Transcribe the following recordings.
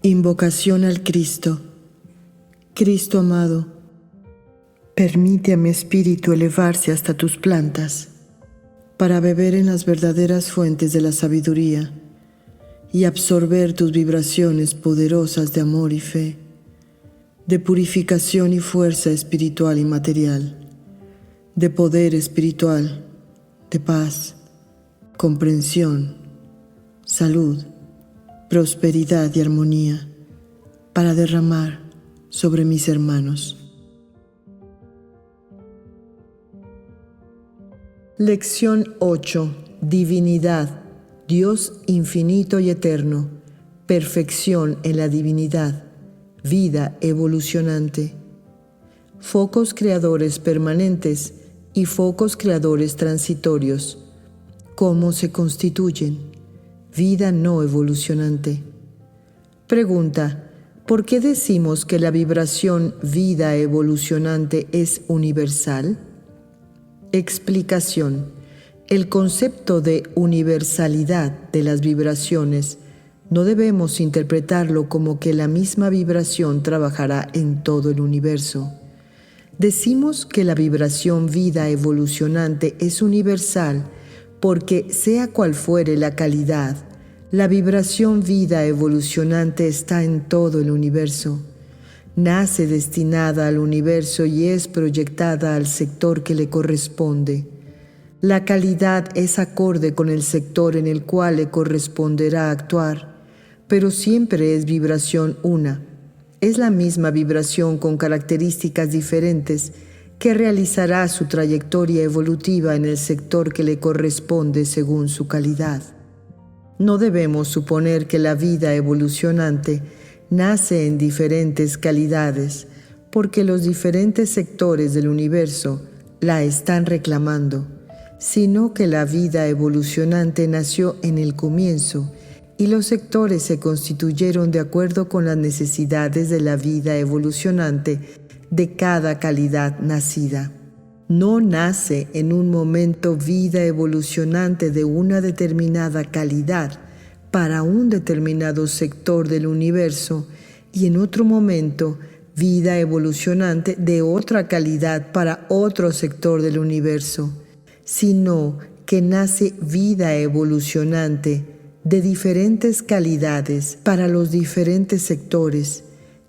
Invocación al Cristo. Cristo amado, permite a mi espíritu elevarse hasta tus plantas para beber en las verdaderas fuentes de la sabiduría y absorber tus vibraciones poderosas de amor y fe, de purificación y fuerza espiritual y material, de poder espiritual, de paz, comprensión, salud, prosperidad y armonía para derramar sobre mis hermanos. Lección 8. Divinidad, Dios infinito y eterno, perfección en la divinidad, vida evolucionante. Focos creadores permanentes y focos creadores transitorios. ¿Cómo se constituyen? Vida no evolucionante. Pregunta: ¿por qué decimos que la vibración vida evolucionante es universal? Explicación: el concepto de universalidad de las vibraciones no debemos interpretarlo como que la misma vibración trabajará en todo el universo. Decimos que la vibración vida evolucionante es universal porque, sea cual fuere la calidad, la vibración vida evolucionante está en todo el universo. Nace destinada al universo y es proyectada al sector que le corresponde. La calidad es acorde con el sector en el cual le corresponderá actuar, pero siempre es vibración una. Es la misma vibración con características diferentes que realizará su trayectoria evolutiva en el sector que le corresponde según su calidad. No debemos suponer que la vida evolucionante nace en diferentes calidades, porque los diferentes sectores del universo la están reclamando, sino que la vida evolucionante nació en el comienzo y los sectores se constituyeron de acuerdo con las necesidades de la vida evolucionante de cada calidad nacida. No nace en un momento vida evolucionante de una determinada calidad para un determinado sector del universo y en otro momento vida evolucionante de otra calidad para otro sector del universo, sino que nace vida evolucionante de diferentes calidades para los diferentes sectores,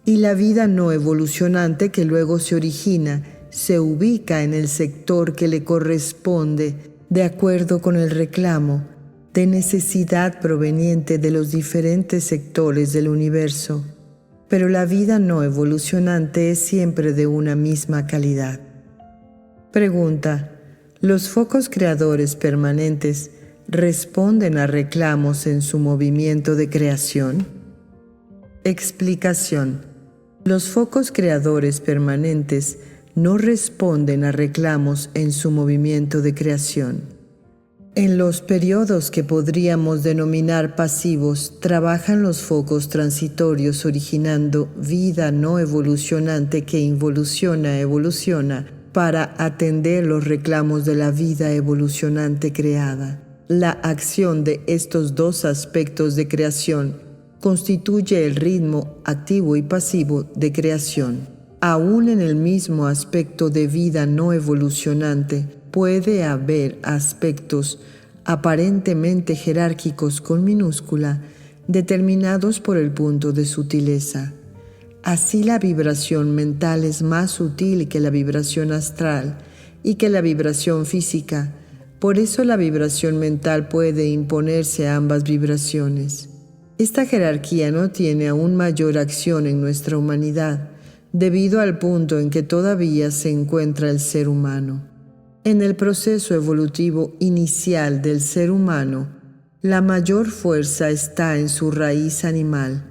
y la vida no evolucionante que luego se origina se ubica en el sector que le corresponde de acuerdo con el reclamo de necesidad proveniente de los diferentes sectores del universo. Pero la vida no evolucionante es siempre de una misma calidad. Pregunta: ¿los focos creadores permanentes responden a reclamos en su movimiento de creación? Explicación: los focos creadores permanentes no responden a reclamos en su movimiento de creación. En los periodos que podríamos denominar pasivos, trabajan los focos transitorios originando vida no evolucionante que evoluciona para atender los reclamos de la vida evolucionante creada. La acción de estos dos aspectos de creación constituye el ritmo activo y pasivo de creación. Aún en el mismo aspecto de vida no evolucionante puede haber aspectos aparentemente jerárquicos con minúscula, determinados por el punto de sutileza. Así la vibración mental es más sutil que la vibración astral y que la vibración física. Por eso la vibración mental puede imponerse a ambas vibraciones. Esta jerarquía no tiene aún mayor acción en nuestra humanidad, debido al punto en que todavía se encuentra el ser humano. En el proceso evolutivo inicial del ser humano, la mayor fuerza está en su raíz animal,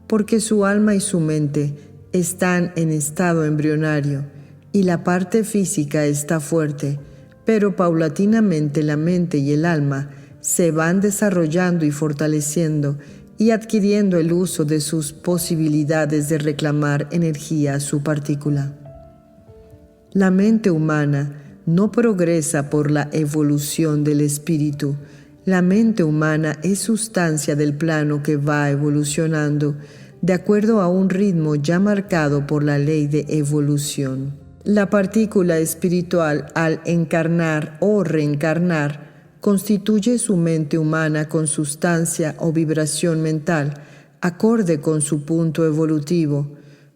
porque su alma y su mente están en estado embrionario y la parte física está fuerte, pero paulatinamente la mente y el alma se van desarrollando y fortaleciendo y adquiriendo el uso de sus posibilidades de reclamar energía a su partícula. La mente humana no progresa por la evolución del espíritu. La mente humana es sustancia del plano que va evolucionando de acuerdo a un ritmo ya marcado por la ley de evolución. La partícula espiritual, al encarnar o reencarnar, constituye su mente humana con sustancia o vibración mental, acorde con su punto evolutivo,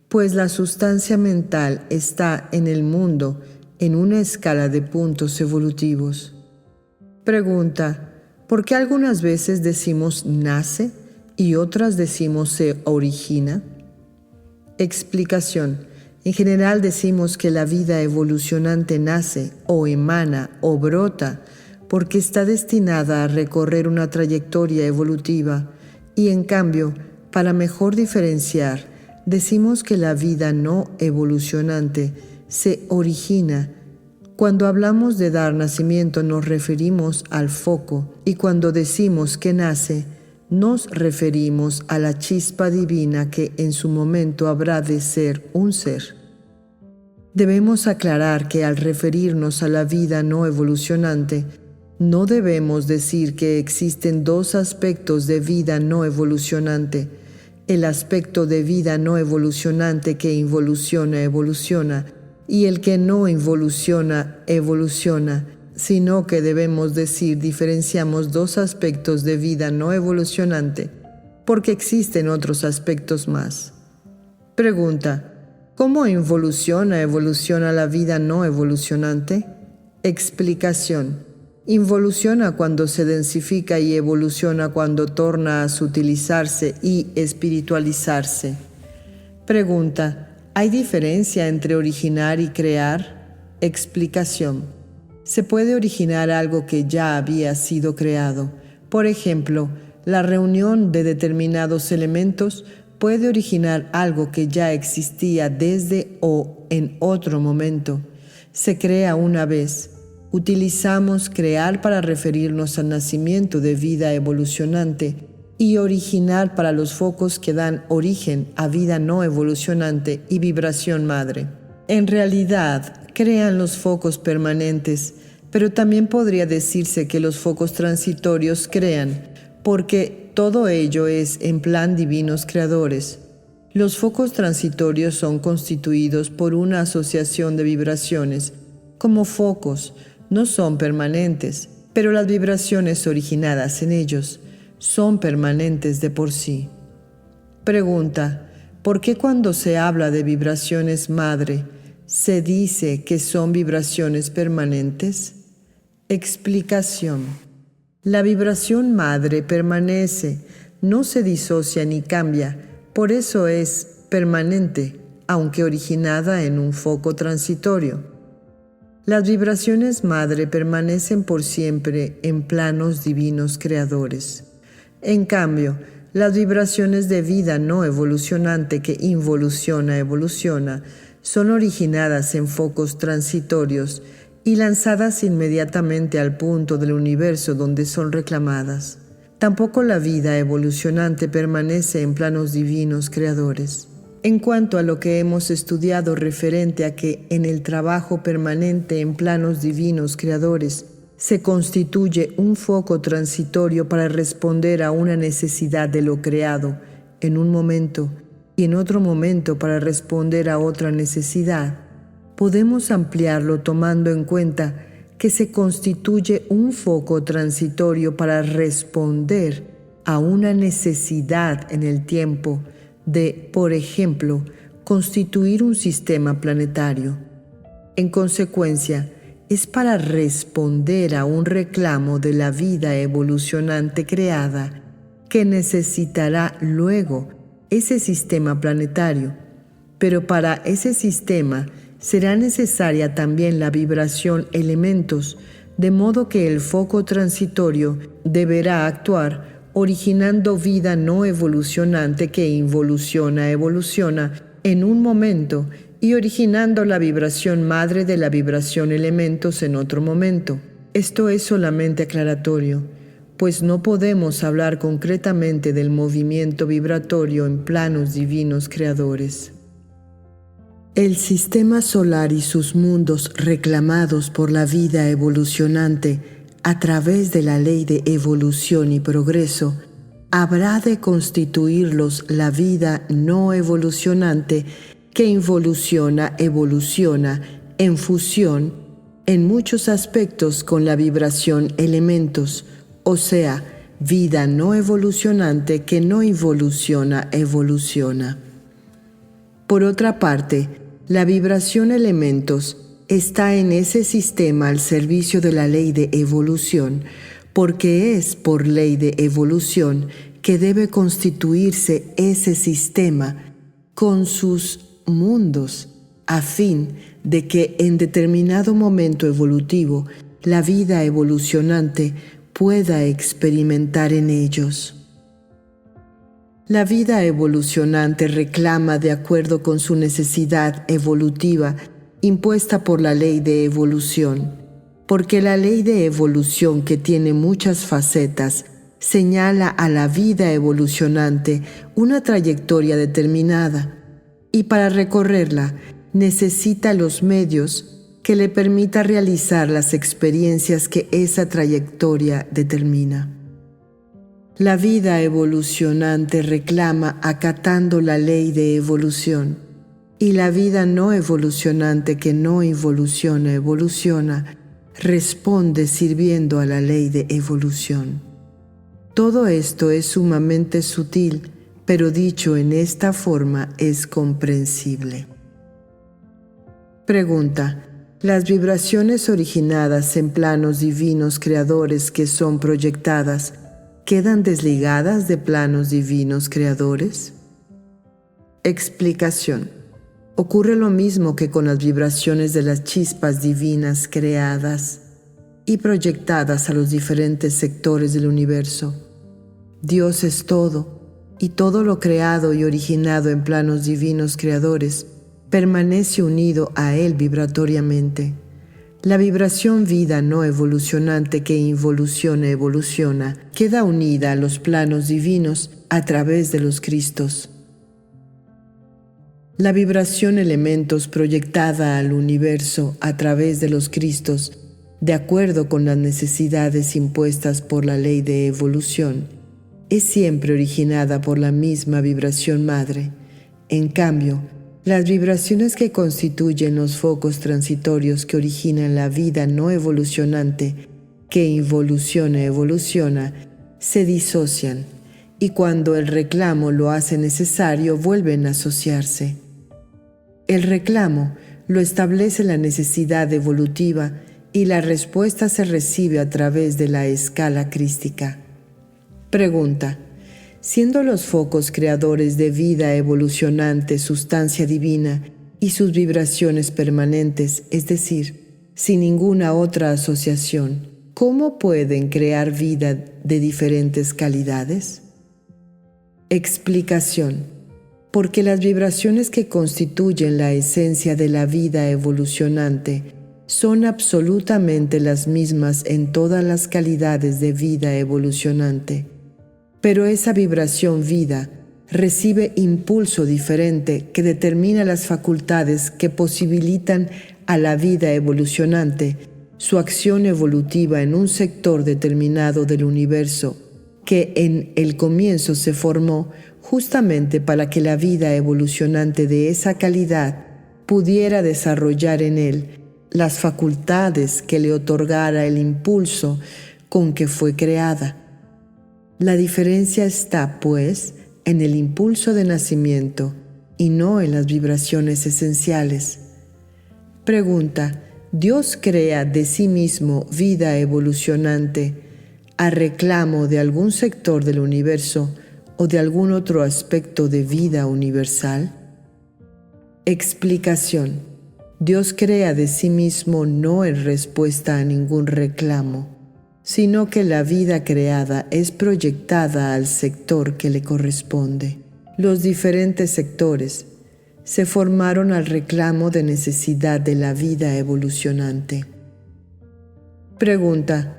pues la sustancia mental está en el mundo en una escala de puntos evolutivos. Pregunta: ¿por qué algunas veces decimos nace y otras decimos se origina? Explicación: en general decimos que la vida evolucionante nace o emana o brota porque está destinada a recorrer una trayectoria evolutiva, y en cambio, para mejor diferenciar, decimos que la vida no evolucionante se origina. Cuando hablamos de dar nacimiento nos referimos al foco, y cuando decimos que nace, nos referimos a la chispa divina que en su momento habrá de ser un ser. Debemos aclarar que al referirnos a la vida no evolucionante, no debemos decir que existen dos aspectos de vida no evolucionante: el aspecto de vida no evolucionante que involuciona, evoluciona, y el que no involuciona, evoluciona, sino que debemos decir diferenciamos dos aspectos de vida no evolucionante, porque existen otros aspectos más. Pregunta: ¿cómo involuciona, evoluciona la vida no evolucionante? Explicación: involuciona cuando se densifica y evoluciona cuando torna a sutilizarse y espiritualizarse. Pregunta: ¿hay diferencia entre originar y crear? Explicación: se puede originar algo que ya había sido creado. Por ejemplo, la reunión de determinados elementos puede originar algo que ya existía desde o en otro momento. Se crea una vez. Utilizamos crear para referirnos al nacimiento de vida evolucionante y originar para los focos que dan origen a vida no evolucionante y vibración madre. En realidad, crean los focos permanentes, pero también podría decirse que los focos transitorios crean, porque todo ello es en plan divinos creadores. Los focos transitorios son constituidos por una asociación de vibraciones. Como focos, no son permanentes, pero las vibraciones originadas en ellos son permanentes de por sí. Pregunta: ¿por qué cuando se habla de vibraciones madre, se dice que son vibraciones permanentes? Explicación: la vibración madre permanece, no se disocia ni cambia, por eso es permanente, aunque originada en un foco transitorio. Las vibraciones madre permanecen por siempre en planos divinos creadores. En cambio, las vibraciones de vida no evolucionante que involuciona, evoluciona, son originadas en focos transitorios y lanzadas inmediatamente al punto del universo donde son reclamadas. Tampoco la vida evolucionante permanece en planos divinos creadores. En cuanto a lo que hemos estudiado referente a que en el trabajo permanente en planos divinos creadores se constituye un foco transitorio para responder a una necesidad de lo creado en un momento y en otro momento para responder a otra necesidad, podemos ampliarlo tomando en cuenta que se constituye un foco transitorio para responder a una necesidad en el tiempo de, por ejemplo, constituir un sistema planetario. En consecuencia, es para responder a un reclamo de la vida evolucionante creada que necesitará luego ese sistema planetario, pero para ese sistema será necesaria también la vibración elementos, de modo que el foco transitorio deberá actuar originando vida no evolucionante que involuciona, evoluciona en un momento y originando la vibración madre de la vibración elementos en otro momento. Esto es solamente aclaratorio, pues no podemos hablar concretamente del movimiento vibratorio en planos divinos creadores. El sistema solar y sus mundos reclamados por la vida evolucionante a través de la ley de evolución y progreso habrá de constituirlos la vida no evolucionante que evoluciona en fusión en muchos aspectos con la vibración elementos, o sea, vida no evolucionante que no evoluciona. Por otra parte, la vibración elementos está en ese sistema al servicio de la ley de evolución, porque es por ley de evolución que debe constituirse ese sistema con sus mundos, a fin de que en determinado momento evolutivo la vida evolucionante pueda experimentar en ellos. La vida evolucionante reclama de acuerdo con su necesidad evolutiva impuesta por la ley de evolución, porque la ley de evolución, que tiene muchas facetas, señala a la vida evolucionante una trayectoria determinada, y para recorrerla necesita los medios que le permita realizar las experiencias que esa trayectoria determina. La vida evolucionante reclama acatando la ley de evolución, y la vida no evolucionante que no evoluciona, responde sirviendo a la ley de evolución. Todo esto es sumamente sutil, pero dicho en esta forma es comprensible. Pregunta: ¿las vibraciones originadas en planos divinos creadores que son proyectadas quedan desligadas de planos divinos creadores? Explicación: ocurre lo mismo que con las vibraciones de las chispas divinas creadas y proyectadas a los diferentes sectores del universo. Dios es todo, y todo lo creado y originado en planos divinos creadores permanece unido a Él vibratoriamente. La vibración vida no evolucionante que evoluciona queda unida a los planos divinos a través de los Cristos. La vibración elementos proyectada al universo a través de los Cristos, de acuerdo con las necesidades impuestas por la ley de evolución, es siempre originada por la misma vibración madre. En cambio, las vibraciones que constituyen los focos transitorios que originan la vida no evolucionante, que evoluciona, se disocian, y cuando el reclamo lo hace necesario, vuelven a asociarse. El reclamo lo establece la necesidad evolutiva y la respuesta se recibe a través de la escala crística. Pregunta: siendo los focos creadores de vida evolucionante sustancia divina y sus vibraciones permanentes, es decir, sin ninguna otra asociación, ¿cómo pueden crear vida de diferentes calidades? Explicación: porque las vibraciones que constituyen la esencia de la vida evolucionante son absolutamente las mismas en todas las calidades de vida evolucionante. Pero esa vibración vida recibe impulso diferente que determina las facultades que posibilitan a la vida evolucionante su acción evolutiva en un sector determinado del universo que en el comienzo se formó justamente para que la vida evolucionante de esa calidad pudiera desarrollar en él las facultades que le otorgara el impulso con que fue creada. La diferencia está, pues, en el impulso de nacimiento y no en las vibraciones esenciales. Pregunta: ¿Dios crea de sí mismo vida evolucionante a reclamo de algún sector del universo o de algún otro aspecto de vida universal? Explicación: Dios crea de sí mismo no en respuesta a ningún reclamo, sino que la vida creada es proyectada al sector que le corresponde. Los diferentes sectores se formaron al reclamo de necesidad de la vida evolucionante. Pregunta: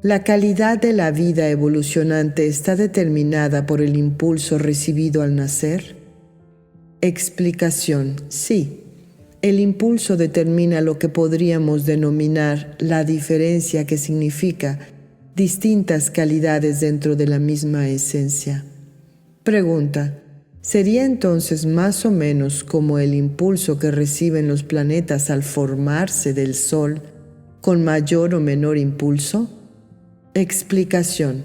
¿la calidad de la vida evolucionante está determinada por el impulso recibido al nacer? Explicación: sí. El impulso determina lo que podríamos denominar la diferencia, que significa distintas calidades dentro de la misma esencia. Pregunta: ¿sería entonces más o menos como el impulso que reciben los planetas al formarse del Sol, con mayor o menor impulso? Explicación: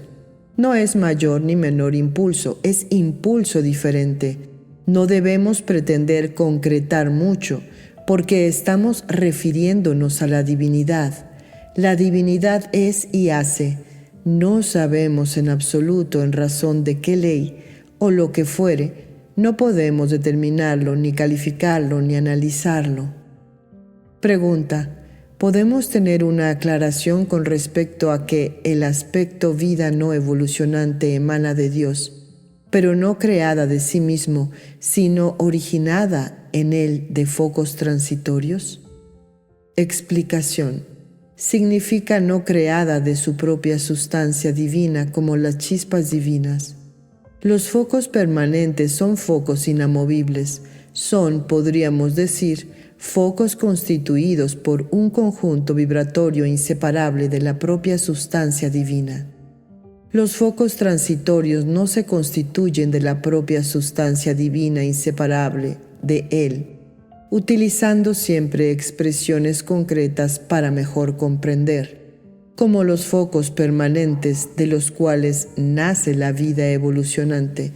no es mayor ni menor impulso, es impulso diferente. No debemos pretender concretar mucho, porque estamos refiriéndonos a la divinidad. La divinidad es y hace. No sabemos en absoluto en razón de qué ley o lo que fuere, no podemos determinarlo, ni calificarlo, ni analizarlo. Pregunta: ¿podemos tener una aclaración con respecto a que el aspecto vida no evolucionante emana de Dios, pero no creada de sí mismo, sino originada en él de focos transitorios? Explicación: significa no creada de su propia sustancia divina como las chispas divinas. Los focos permanentes son focos inamovibles, son, podríamos decir, focos constituidos por un conjunto vibratorio inseparable de la propia sustancia divina. Los focos transitorios no se constituyen de la propia sustancia divina inseparable de él, utilizando siempre expresiones concretas para mejor comprender, como los focos permanentes de los cuales nace la vida evolucionante,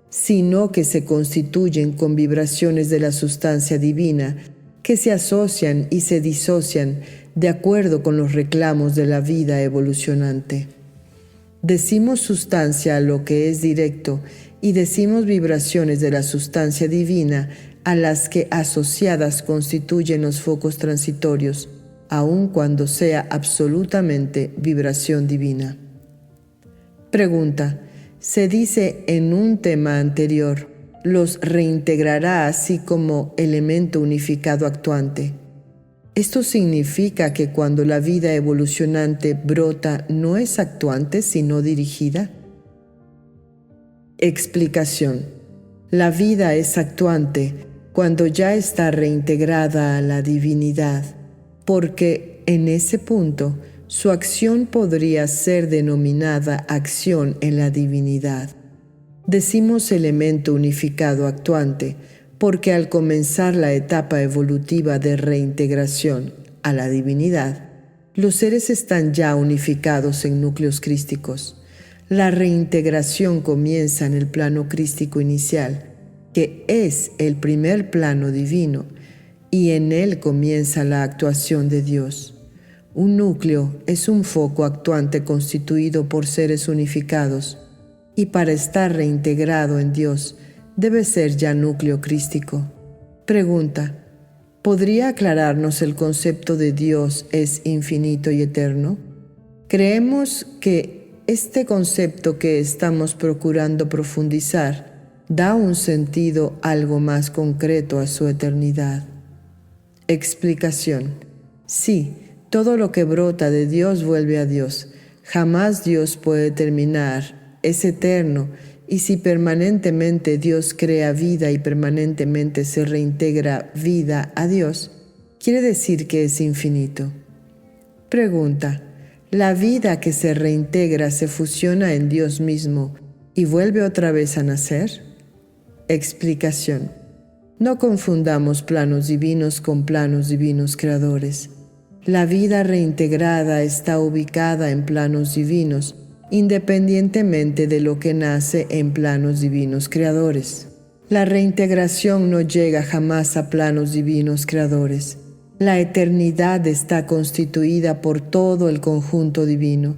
sino que se constituyen con vibraciones de la sustancia divina que se asocian y se disocian de acuerdo con los reclamos de la vida evolucionante. Decimos sustancia a lo que es directo y decimos vibraciones de la sustancia divina a las que asociadas constituyen los focos transitorios, aun cuando sea absolutamente vibración divina. Pregunta: se dice en un tema anterior, los reintegrará así como elemento unificado actuante. ¿Esto significa que cuando la vida evolucionante brota no es actuante sino dirigida? Explicación: la vida es actuante cuando ya está reintegrada a la divinidad, porque en ese punto su acción podría ser denominada acción en la divinidad. Decimos elemento unificado actuante porque al comenzar la etapa evolutiva de reintegración a la divinidad, los seres están ya unificados en núcleos crísticos. La reintegración comienza en el plano crístico inicial, que es el primer plano divino, y en él comienza la actuación de Dios. Un núcleo es un foco actuante constituido por seres unificados, y para estar reintegrado en Dios debe ser ya núcleo crístico. Pregunta: ¿podría aclararnos el concepto de Dios es infinito y eterno? Creemos que este concepto que estamos procurando profundizar da un sentido algo más concreto a su eternidad. Explicación: sí, todo lo que brota de Dios vuelve a Dios. Jamás Dios puede terminar, es eterno, y si permanentemente Dios crea vida y permanentemente se reintegra vida a Dios, quiere decir que es infinito. Pregunta: ¿la vida que se reintegra se fusiona en Dios mismo y vuelve otra vez a nacer? Explicación: no confundamos planos divinos con planos divinos creadores. La vida reintegrada está ubicada en planos divinos, independientemente de lo que nace en planos divinos creadores. La reintegración no llega jamás a planos divinos creadores. La eternidad está constituida por todo el conjunto divino.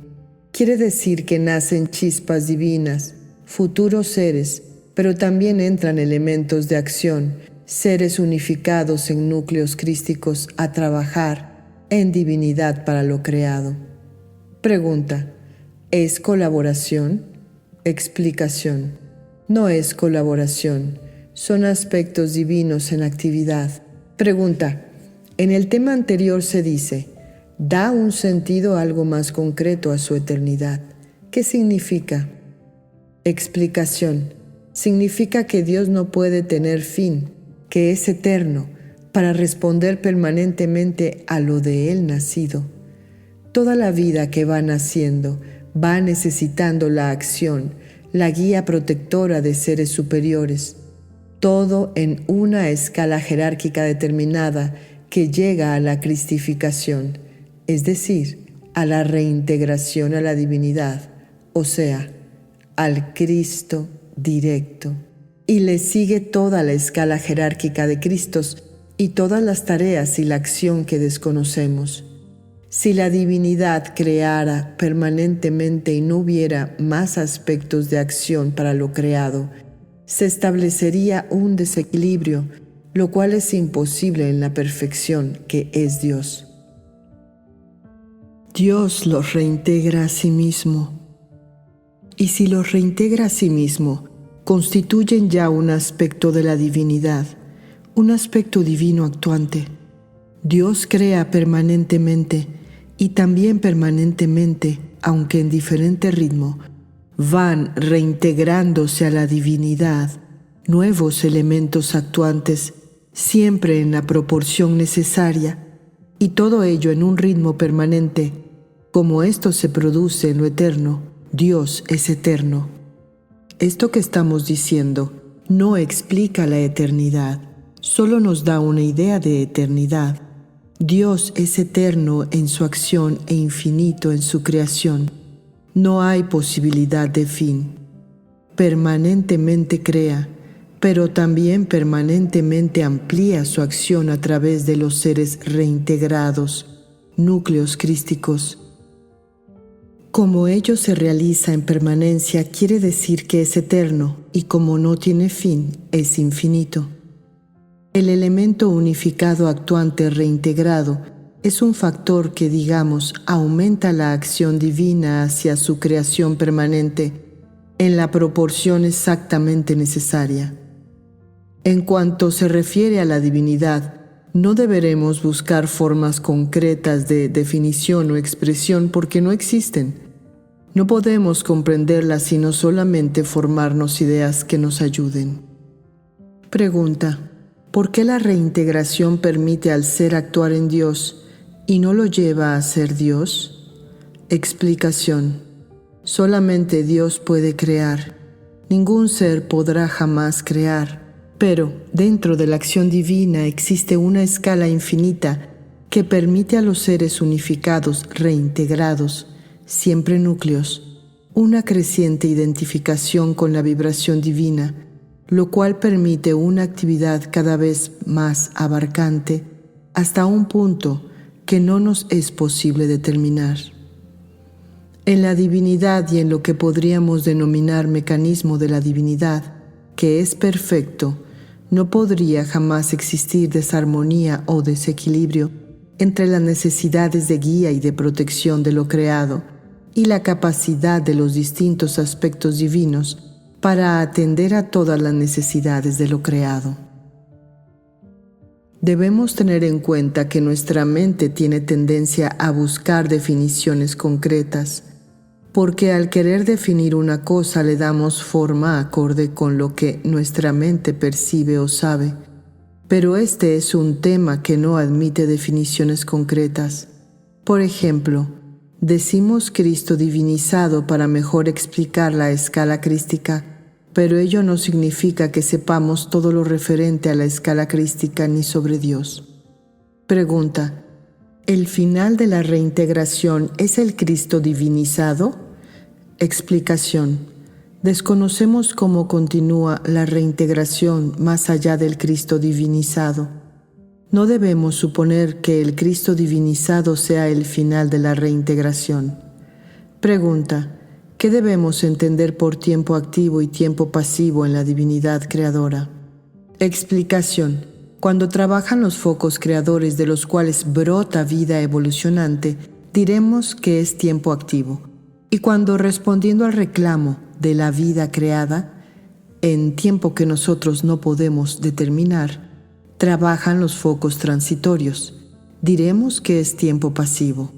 Quiere decir que nacen chispas divinas, futuros seres, pero también entran elementos de acción, seres unificados en núcleos crísticos a trabajar en divinidad para lo creado. Pregunta: ¿es colaboración? Explicación: no es colaboración, son aspectos divinos en actividad. Pregunta: en el tema anterior se dice, da un sentido algo más concreto a su eternidad. ¿Qué significa? Explicación: significa que Dios no puede tener fin, que es eterno, para responder permanentemente a lo de Él nacido. Toda la vida que va naciendo va necesitando la acción, la guía protectora de seres superiores, todo en una escala jerárquica determinada que llega a la cristificación, es decir, a la reintegración a la divinidad, o sea, al Cristo directo. Y le sigue toda la escala jerárquica de Cristos y todas las tareas y la acción que desconocemos. Si la divinidad creara permanentemente y no hubiera más aspectos de acción para lo creado, se establecería un desequilibrio, lo cual es imposible en la perfección que es Dios. Dios los reintegra a sí mismo. Y si los reintegra a sí mismo, constituyen ya un aspecto de la divinidad, un aspecto divino actuante. Dios crea permanentemente y también permanentemente, aunque en diferente ritmo, van reintegrándose a la divinidad nuevos elementos actuantes, siempre en la proporción necesaria, y todo ello en un ritmo permanente. Como esto se produce en lo eterno, Dios es eterno. Esto que estamos diciendo no explica la eternidad, solo nos da una idea de eternidad. Dios es eterno en su acción e infinito en su creación. No hay posibilidad de fin. Permanentemente crea, pero también permanentemente amplía su acción a través de los seres reintegrados, núcleos crísticos. Como ello se realiza en permanencia, quiere decir que es eterno, y como no tiene fin, es infinito. El elemento unificado actuante reintegrado es un factor que, digamos, aumenta la acción divina hacia su creación permanente en la proporción exactamente necesaria. En cuanto se refiere a la divinidad, no deberemos buscar formas concretas de definición o expresión porque no existen. No podemos comprenderlas sino solamente formarnos ideas que nos ayuden. Pregunta: ¿por qué la reintegración permite al ser actuar en Dios y no lo lleva a ser Dios? Explicación: solamente Dios puede crear. Ningún ser podrá jamás crear, pero dentro de la acción divina existe una escala infinita que permite a los seres unificados, reintegrados, siempre núcleos, una creciente identificación con la vibración divina, lo cual permite una actividad cada vez más abarcante hasta un punto que no nos es posible determinar. En la divinidad y en lo que podríamos denominar mecanismo de la divinidad, que es perfecto, no podría jamás existir desarmonía o desequilibrio entre las necesidades de guía y de protección de lo creado y la capacidad de los distintos aspectos divinos para atender a todas las necesidades de lo creado. Debemos tener en cuenta que nuestra mente tiene tendencia a buscar definiciones concretas, porque al querer definir una cosa le damos forma acorde con lo que nuestra mente percibe o sabe, pero este es un tema que no admite definiciones concretas. Por ejemplo, decimos Cristo divinizado para mejor explicar la escala crística, pero ello no significa que sepamos todo lo referente a la escala crística ni sobre Dios. Pregunta: ¿el final de la reintegración es el Cristo divinizado? Explicación: desconocemos cómo continúa la reintegración más allá del Cristo divinizado. No debemos suponer que el Cristo divinizado sea el final de la reintegración. Pregunta: ¿qué debemos entender por tiempo activo y tiempo pasivo en la divinidad creadora? Explicación: cuando trabajan los focos creadores de los cuales brota vida evolucionante, diremos que es tiempo activo. Y cuando, respondiendo al reclamo de la vida creada, en tiempo que nosotros no podemos determinar, trabajan los focos transitorios, diremos que es tiempo pasivo.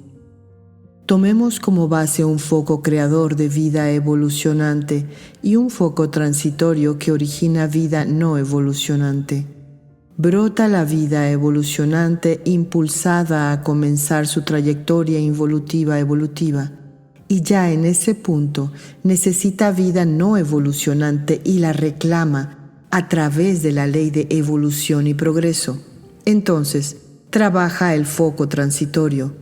Tomemos como base un foco creador de vida evolucionante y un foco transitorio que origina vida no evolucionante. Brota la vida evolucionante impulsada a comenzar su trayectoria involutiva evolutiva y ya en ese punto necesita vida no evolucionante y la reclama a través de la ley de evolución y progreso. Entonces, trabaja el foco transitorio.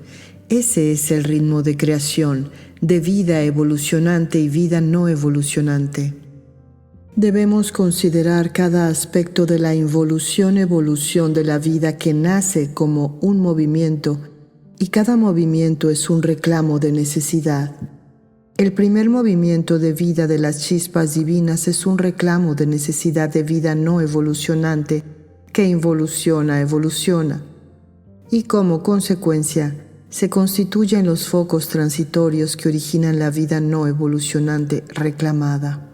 Ese es el ritmo de creación, de vida evolucionante y vida no evolucionante. Debemos considerar cada aspecto de la involución-evolución de la vida que nace como un movimiento, y cada movimiento es un reclamo de necesidad. El primer movimiento de vida de las chispas divinas es un reclamo de necesidad de vida no evolucionante que evoluciona, y como consecuencia se constituyen los focos transitorios que originan la vida no evolucionante reclamada.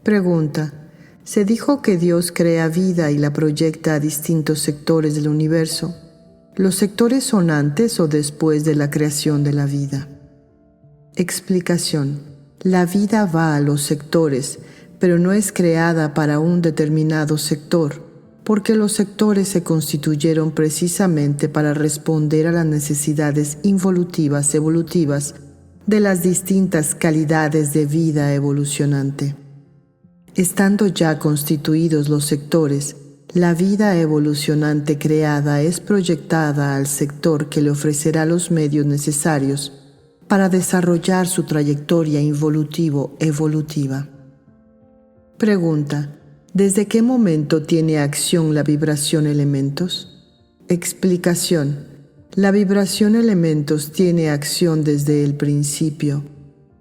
Pregunta: se dijo que Dios crea vida y la proyecta a distintos sectores del universo. ¿Los sectores son antes o después de la creación de la vida? Explicación: la vida va a los sectores, pero no es creada para un determinado sector, porque los sectores se constituyeron precisamente para responder a las necesidades evolutivas de las distintas calidades de vida evolucionante. Estando ya constituidos los sectores, la vida evolucionante creada es proyectada al sector que le ofrecerá los medios necesarios para desarrollar su trayectoria evolutiva. Pregunta: ¿desde qué momento tiene acción la vibración elementos? Explicación: la vibración elementos tiene acción desde el principio.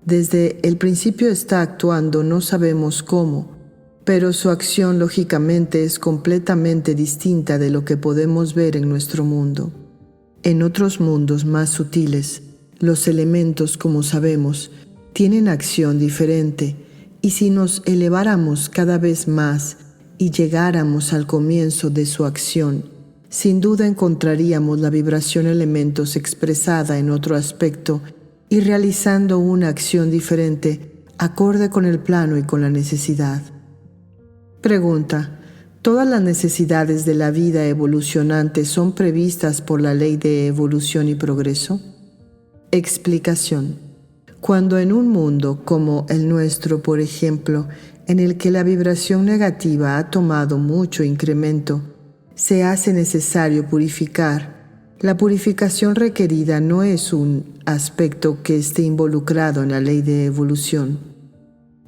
Desde el principio está actuando, no sabemos cómo, pero su acción lógicamente es completamente distinta de lo que podemos ver en nuestro mundo. En otros mundos más sutiles, los elementos, como sabemos, tienen acción diferente, y si nos eleváramos cada vez más y llegáramos al comienzo de su acción, sin duda encontraríamos la vibración elementos expresada en otro aspecto y realizando una acción diferente, acorde con el plano y con la necesidad. Pregunta: ¿todas las necesidades de la vida evolucionante son previstas por la ley de evolución y progreso? Explicación: cuando en un mundo como el nuestro, por ejemplo, en el que la vibración negativa ha tomado mucho incremento, se hace necesario purificar, la purificación requerida no es un aspecto que esté involucrado en la ley de evolución,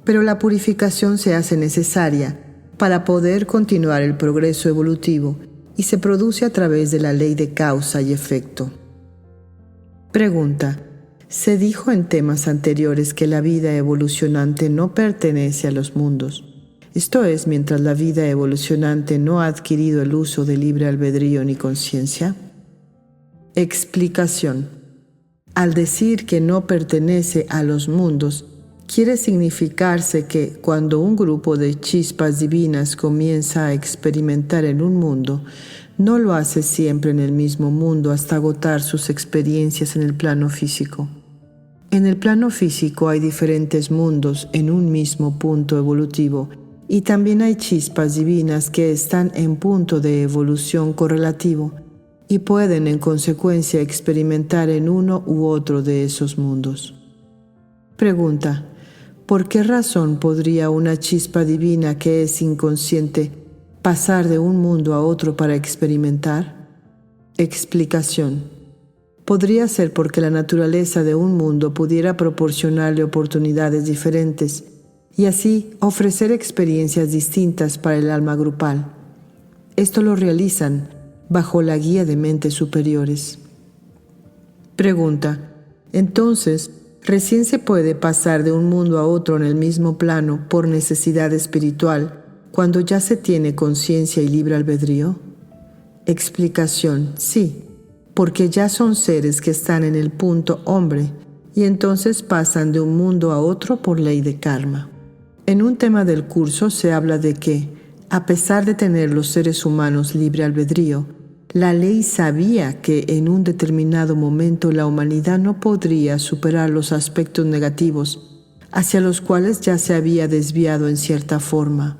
pero la purificación se hace necesaria para poder continuar el progreso evolutivo y se produce a través de la ley de causa y efecto. Pregunta: se dijo en temas anteriores que la vida evolucionante no pertenece a los mundos. Esto es, mientras la vida evolucionante no ha adquirido el uso de libre albedrío ni conciencia. Explicación: al decir que no pertenece a los mundos, quiere significarse que cuando un grupo de chispas divinas comienza a experimentar en un mundo, no lo hace siempre en el mismo mundo hasta agotar sus experiencias en el plano físico. En el plano físico hay diferentes mundos en un mismo punto evolutivo, y también hay chispas divinas que están en punto de evolución correlativo y pueden en consecuencia experimentar en uno u otro de esos mundos. Pregunta: ¿por qué razón podría una chispa divina que es inconsciente pasar de un mundo a otro para experimentar? Explicación: podría ser porque la naturaleza de un mundo pudiera proporcionarle oportunidades diferentes y así ofrecer experiencias distintas para el alma grupal. Esto lo realizan bajo la guía de mentes superiores. Pregunta: entonces, ¿recién se puede pasar de un mundo a otro en el mismo plano por necesidad espiritual cuando ya se tiene conciencia y libre albedrío? Explicación: sí, porque ya son seres que están en el punto hombre y entonces pasan de un mundo a otro por ley de karma. En un tema del curso se habla de que, a pesar de tener los seres humanos libre albedrío, la ley sabía que en un determinado momento la humanidad no podría superar los aspectos negativos hacia los cuales ya se había desviado en cierta forma.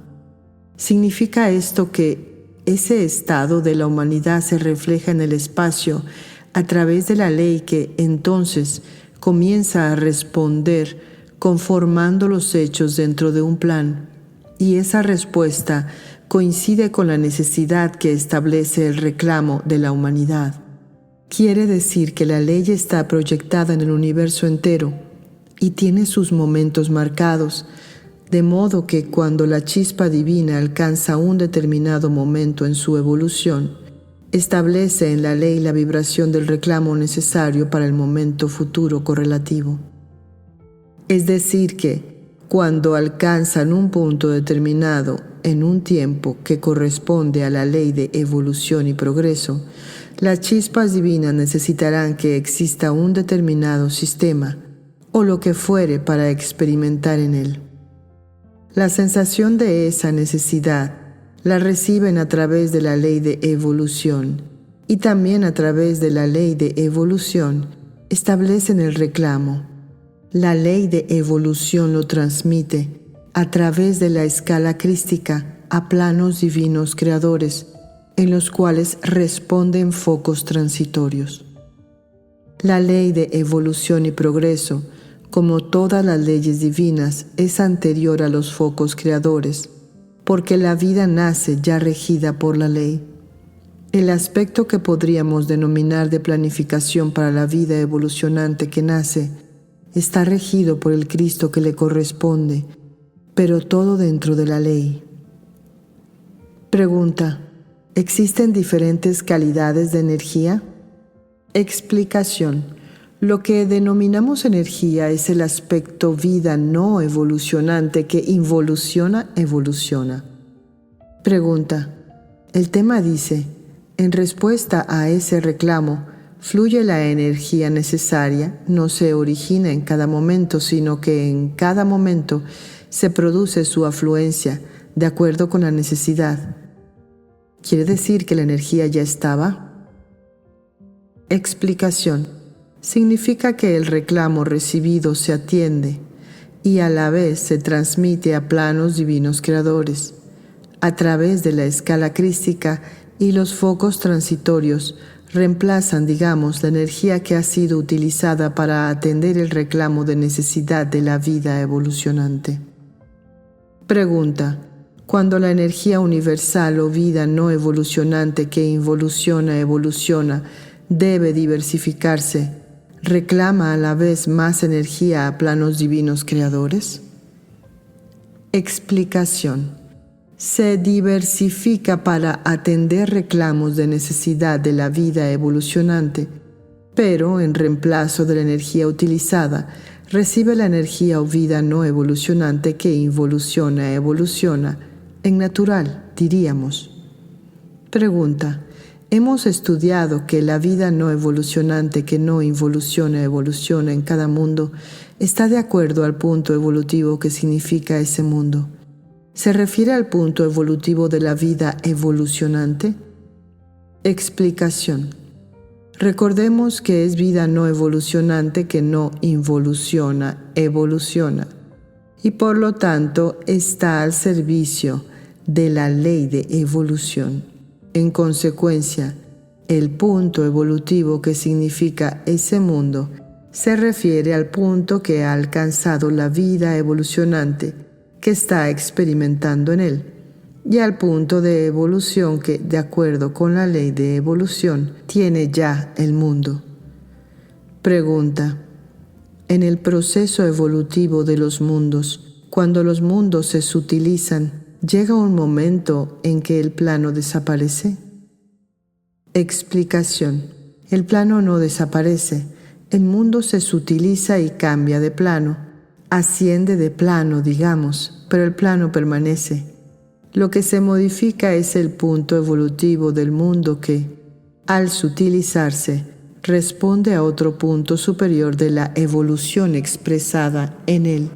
¿Significa esto que ese estado de la humanidad se refleja en el espacio a través de la ley que entonces, comienza a responder conformando los hechos dentro de un plan, y esa respuesta coincide con la necesidad que establece el reclamo de la humanidad. Quiere decir que la ley está proyectada en el universo entero y tiene sus momentos marcados, de modo que cuando la chispa divina alcanza un determinado momento en su evolución, establece en la ley la vibración del reclamo necesario para el momento futuro correlativo. Es decir que, cuando alcanzan un punto determinado en un tiempo que corresponde a la ley de evolución y progreso, las chispas divinas necesitarán que exista un determinado sistema o lo que fuere para experimentar en él. La sensación de esa necesidad la reciben a través de la ley de evolución y también a través de la ley de evolución establecen el reclamo. La ley de evolución lo transmite a través de la escala crística a planos divinos creadores, en los cuales responden focos transitorios. La ley de evolución y progreso, como todas las leyes divinas, es anterior a los focos creadores, porque la vida nace ya regida por la ley. El aspecto que podríamos denominar de planificación para la vida evolucionante que nace está regido por el Cristo que le corresponde, pero todo dentro de la ley. Pregunta: ¿existen diferentes calidades de energía? Explicación: lo que denominamos energía es el aspecto vida no evolucionante que involuciona, evoluciona. Pregunta: el tema dice, en respuesta a ese reclamo, fluye la energía necesaria, no se origina en cada momento, sino que en cada momento se produce su afluencia de acuerdo con la necesidad. ¿Quiere decir que la energía ya estaba? Explicación: significa que el reclamo recibido se atiende y a la vez se transmite a planos divinos creadores. A través de la escala crística y los focos transitorios reemplazan, digamos, la energía que ha sido utilizada para atender el reclamo de necesidad de la vida evolucionante. Pregunta: cuando la energía universal o vida no evolucionante que involuciona, evoluciona, debe diversificarse, ¿reclama a la vez más energía a planos divinos creadores? Explicación: se diversifica para atender reclamos de necesidad de la vida evolucionante, pero en reemplazo de la energía utilizada, recibe la energía o vida no evolucionante que involuciona, evoluciona, en natural, diríamos. Pregunta: hemos estudiado que la vida no evolucionante que no involuciona, evoluciona en cada mundo está de acuerdo al punto evolutivo que significa ese mundo. ¿Se refiere al punto evolutivo de la vida evolucionante? Explicación: recordemos que es vida no evolucionante que no involuciona, evoluciona, y por lo tanto está al servicio de la ley de evolución. En consecuencia, el punto evolutivo que significa ese mundo se refiere al punto que ha alcanzado la vida evolucionante que está experimentando en él, y al punto de evolución que, de acuerdo con la ley de evolución, tiene ya el mundo. Pregunta: en el proceso evolutivo de los mundos, cuando los mundos se sutilizan, ¿llega un momento en que el plano desaparece? Explicación: el plano no desaparece, el mundo se sutiliza y cambia de plano, asciende de plano, digamos, pero el plano permanece. Lo que se modifica es el punto evolutivo del mundo que, al sutilizarse, responde a otro punto superior de la evolución expresada en él.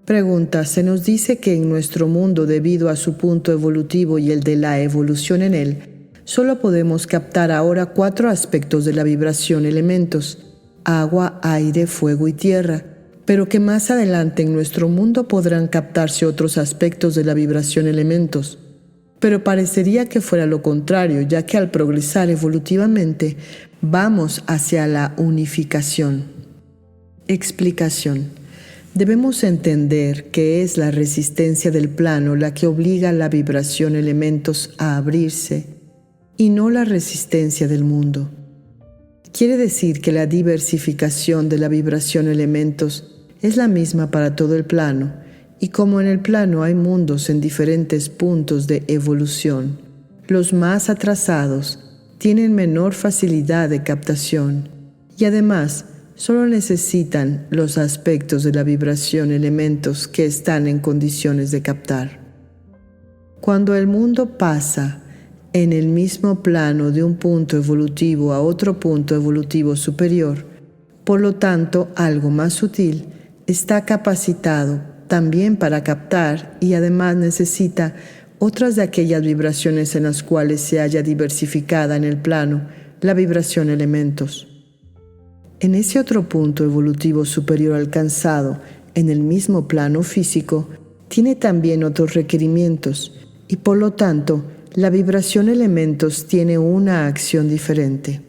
Pregunta: se nos dice que en nuestro mundo, debido a su punto evolutivo y el de la evolución en él, solo podemos captar ahora 4 aspectos de la vibración elementos: agua, aire, fuego y tierra, pero que más adelante en nuestro mundo podrán captarse otros aspectos de la vibración elementos. Pero parecería que fuera lo contrario, ya que al progresar evolutivamente Vamos hacia la unificación. Explicación. Debemos entender que es la resistencia del plano la que obliga a la vibración elementos a abrirse y no la resistencia del mundo. Quiere decir que la diversificación de la vibración elementos es la misma para todo el plano, y como en el plano hay mundos en diferentes puntos de evolución, los más atrasados tienen menor facilidad de captación y además solo necesitan los aspectos de la vibración elementos que están en condiciones de captar. Cuando el mundo pasa en el mismo plano de un punto evolutivo a otro punto evolutivo superior, por lo tanto algo más sutil, está capacitado también para captar y además necesita otras de aquellas vibraciones en las cuales se haya diversificada en el plano la vibración elementos. En ese otro punto evolutivo superior alcanzado en el mismo plano físico, tiene también otros requerimientos y por lo tanto la vibración elementos tiene una acción diferente.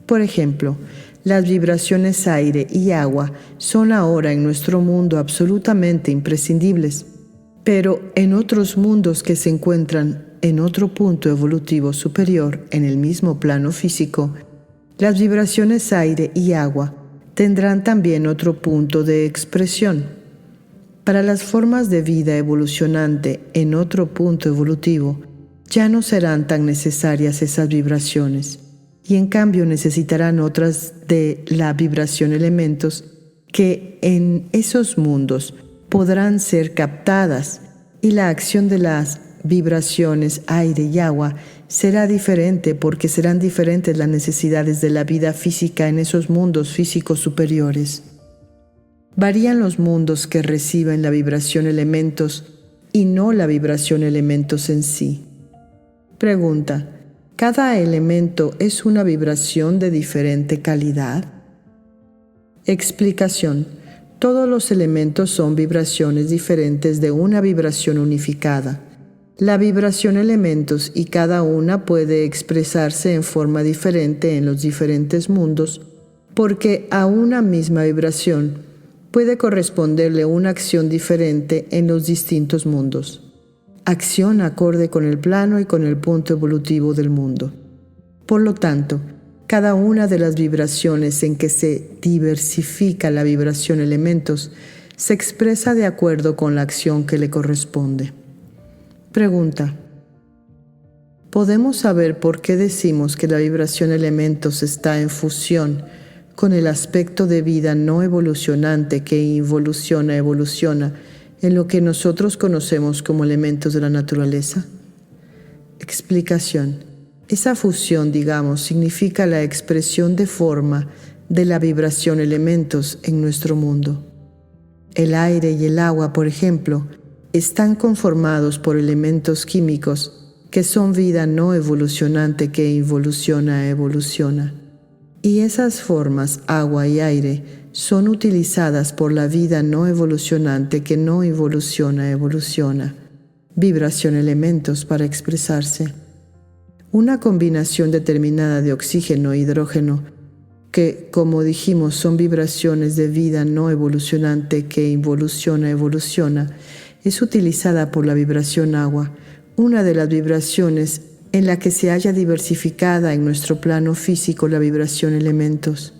Por ejemplo, las vibraciones aire y agua son ahora en nuestro mundo absolutamente imprescindibles, pero en otros mundos que se encuentran en otro punto evolutivo superior en el mismo plano físico, las vibraciones aire y agua tendrán también otro punto de expresión. Para las formas de vida evolucionante en otro punto evolutivo, ya no serán tan necesarias esas vibraciones, y en cambio necesitarán otras de la vibración elementos que en esos mundos podrán ser captadas, y la acción de las vibraciones aire y agua será diferente porque serán diferentes las necesidades de la vida física en esos mundos físicos superiores. Varían los mundos que reciben la vibración elementos y no la vibración elementos en sí. Pregunta: ¿cada elemento es una vibración de diferente calidad? Explicación: todos los elementos son vibraciones diferentes de una vibración unificada. La vibración elementos y cada una puede expresarse en forma diferente en los diferentes mundos porque a una misma vibración puede corresponderle una acción diferente en los distintos mundos. Acción acorde con el plano y con el punto evolutivo del mundo. Por lo tanto, cada una de las vibraciones en que se diversifica la vibración elementos se expresa de acuerdo con la acción que le corresponde. Pregunta: ¿podemos saber por qué decimos que la vibración elementos está en fusión con el aspecto de vida no evolucionante que evoluciona en lo que nosotros conocemos como elementos de la naturaleza? Explicación: esa fusión, significa la expresión de forma de la vibración elementos en nuestro mundo. El aire y el agua, por ejemplo, están conformados por elementos químicos que son vida no evolucionante que evoluciona. Y esas formas, agua y aire, son utilizadas por la vida no evolucionante que no evoluciona. Vibración elementos para expresarse. Una combinación determinada de oxígeno e hidrógeno, que, como dijimos, son vibraciones de vida no evolucionante que evoluciona, es utilizada por la vibración agua, una de las vibraciones en la que se haya diversificada en nuestro plano físico la vibración elementos.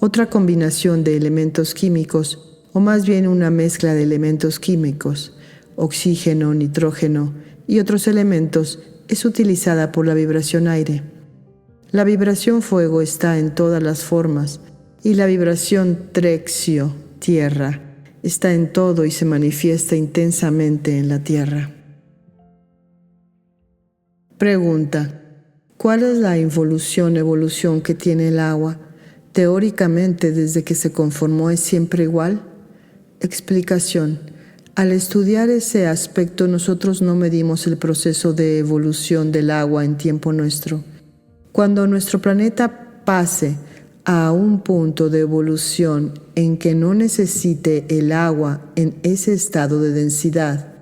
Otra combinación de elementos químicos, o más bien una mezcla de elementos químicos, oxígeno, nitrógeno y otros elementos, es utilizada por la vibración aire. La vibración fuego está en todas las formas y la vibración trexio, tierra, está en todo y se manifiesta intensamente en la tierra. Pregunta: ¿cuál es la evolución que tiene el agua? Teóricamente, desde que se conformó, ¿es siempre igual? Explicación: al estudiar ese aspecto, nosotros no medimos el proceso de evolución del agua en tiempo nuestro. Cuando nuestro planeta pase a un punto de evolución en que no necesite el agua en ese estado de densidad,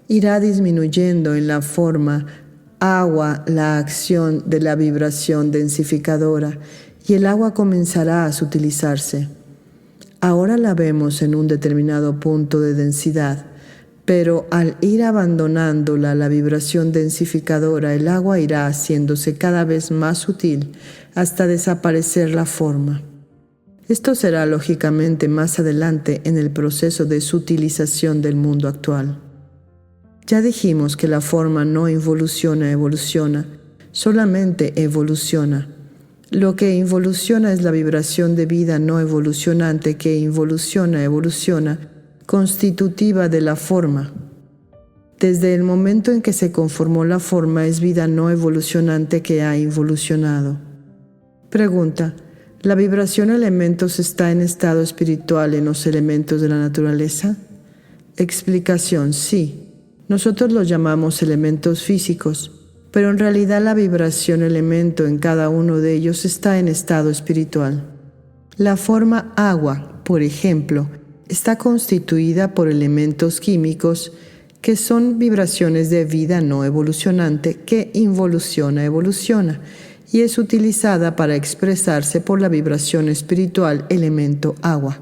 irá disminuyendo en la forma agua la acción de la vibración densificadora y el agua comenzará a sutilizarse. Ahora la vemos en un determinado punto de densidad, pero al ir abandonándola la vibración densificadora, el agua irá haciéndose cada vez más sutil hasta desaparecer la forma. Esto será lógicamente más adelante en el proceso de sutilización del mundo actual. Ya dijimos que la forma no involuciona, evoluciona, solamente evoluciona. Lo que involuciona es la vibración de vida no evolucionante que involuciona, evoluciona, constitutiva de la forma. Desde el momento en que se conformó la forma es vida no evolucionante que ha involucionado. Pregunta: ¿la vibración elementos está en estado espiritual en los elementos de la naturaleza? Explicación: sí. Nosotros los llamamos elementos físicos, pero en realidad la vibración elemento en cada uno de ellos está en estado espiritual. La forma agua, por ejemplo, está constituida por elementos químicos que son vibraciones de vida no evolucionante que involuciona, evoluciona, y es utilizada para expresarse por la vibración espiritual elemento agua.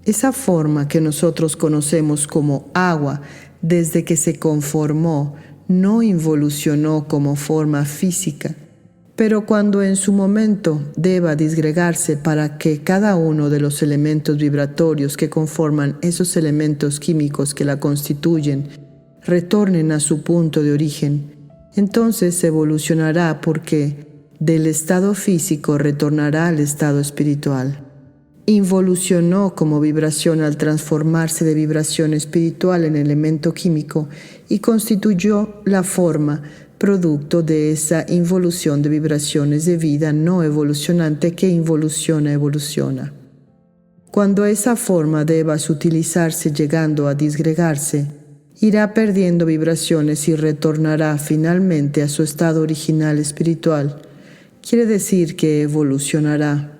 Esa forma que nosotros conocemos como agua desde que se conformó no involucionó como forma física, pero cuando en su momento deba disgregarse para que cada uno de los elementos vibratorios que conforman esos elementos químicos que la constituyen retornen a su punto de origen, entonces evolucionará porque del estado físico retornará al estado espiritual. Involucionó como vibración al transformarse de vibración espiritual en elemento químico y constituyó la forma, producto de esa involución de vibraciones de vida no evolucionante que involuciona, evoluciona. Cuando esa forma deba sutilizarse llegando a disgregarse, irá perdiendo vibraciones y retornará finalmente a su estado original espiritual. Quiere decir que evolucionará.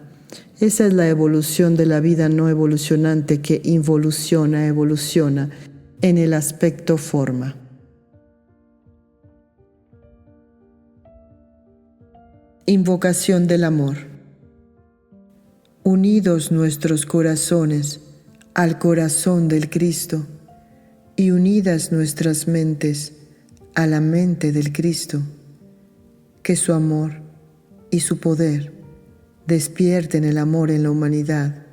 Esa es la evolución de la vida no evolucionante que involuciona, evoluciona en el aspecto forma. Invocación del amor. Unidos nuestros corazones al corazón del Cristo y unidas nuestras mentes a la mente del Cristo, que su amor y su poder despierten el amor en la humanidad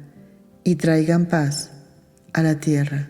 y traigan paz a la tierra.